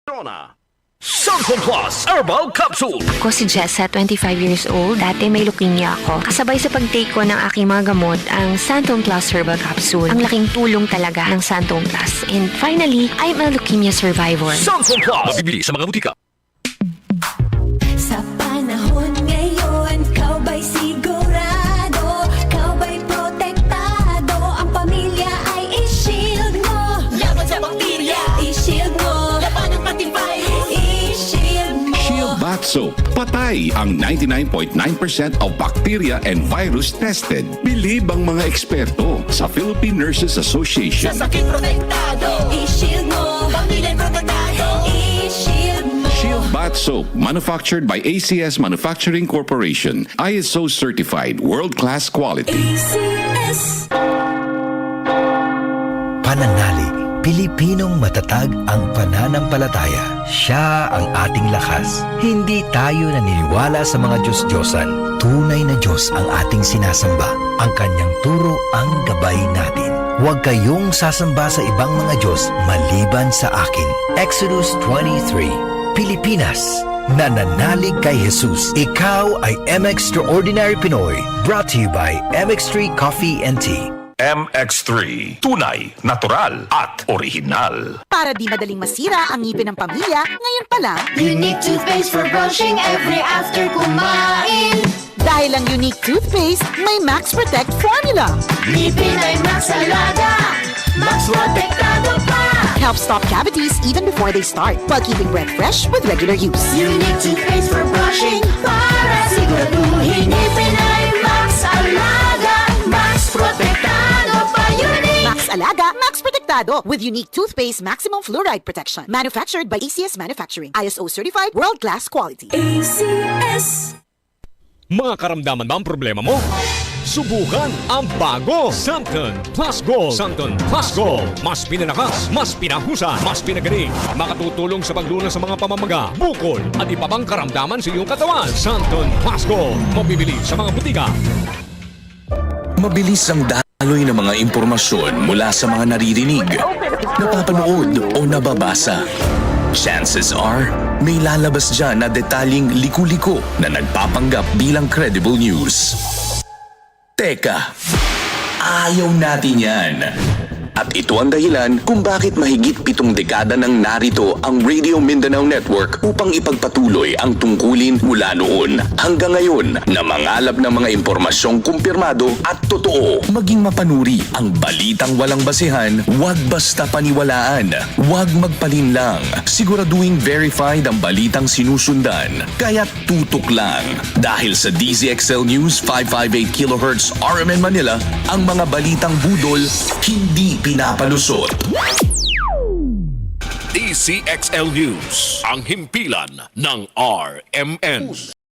Santon Plus Herbal Capsule. Ako si Jessa, 25 years old. Dati may leukemia ako. Kasabay sa pag-take ko ng aking mga gamot, ang Santon Plus Herbal Capsule. Ang laking tulong talaga ng Santon Plus. And finally, I'm a leukemia survivor. Santon Plus. Mabibili sa mga butika. Sa panahon ngayon, kau ba'y sigurado? Kau ba'y protektado? Ang pamilya ay i-shield mo. Laban sa bakterya, i-shield mo. Laban ng pati virus, i-shield mo. Shield Bath Soap. Patay ang 99.9% of bacteria and virus tested. Bilib ang mga eksperto sa Philippine Nurses Association. Sa sakit protektado, i-shield mo. Pamilya protektado, i-shield mo. Shield Bath Soap, manufactured by ACS Manufacturing Corporation. ISO certified, world-class quality. ACS. Pananalig, Pilipinong matatag ang pananampalataya. Siya ang ating lakas. Hindi tayo naniniwala sa mga Diyos-Diyosan. Tunay na Diyos ang ating sinasamba. Ang kanyang turo ang gabay natin. Huwag kayong sasamba sa ibang mga Diyos maliban sa akin. Exodus 23. Pilipinas, nananalig kay Jesus. Ikaw ay M-Extraordinary Pinoy. Brought to you by MX3 Coffee and Tea. MX3. Tunay, natural, at original. Para di madaling masira ang ngipin ng pamilya, ngayon pa lang, Unique toothpaste for brushing every after kumain. dahil ang unique toothpaste, may Max Protect formula. Ngipin ay Max Alaga, Max Protektado pa. Helps stop cavities even before they start, while keeping breath fresh with regular use. Unique toothpaste for brushing para siguraduhin ngipin ay Max Alaga, Max Protektado pa. Unique. Max Alaga, Max Protectado with unique toothpaste maximum fluoride protection. Manufactured by ACS Manufacturing. ISO certified world-class quality. ACS. Mga karamdaman ba ang problema mo? Subukan ang bago Santon Plus Gold. Santon Plus Gold. Mas pinalakas, mas pinahusay, mas pinagaling. Makatutulong sa paglunas sa mga pamamaga, bukol at iba pang karamdaman sa iyong katawan. Santon Plus Gold. Mabibili sa mga butika. Mabilis ang daloy ng mga impormasyon mula sa mga naririnig, napapanood o nababasa. Chances are, may lalabas dyan na detalyeng liku-liko na nagpapanggap bilang credible news. Teka, ayaw natin yan. At ito ang dahilan kung bakit mahigit 7 dekada nang narito ang Radio Mindanao Network upang ipagpatuloy ang tungkulin mula noon hanggang ngayon na mangalap ng mga impormasyong kumpirmado at totoo. Maging mapanuri ang balitang walang basehan, huwag basta paniwalaan, huwag magpalinlang. Siguraduhin verified ang balitang sinusundan, kaya't tutok lang. Dahil sa DZXL News 558 kHz RMN Manila, ang mga balitang budol hindi pinapalusot. DZXL News. Ang himpilan ng RMN.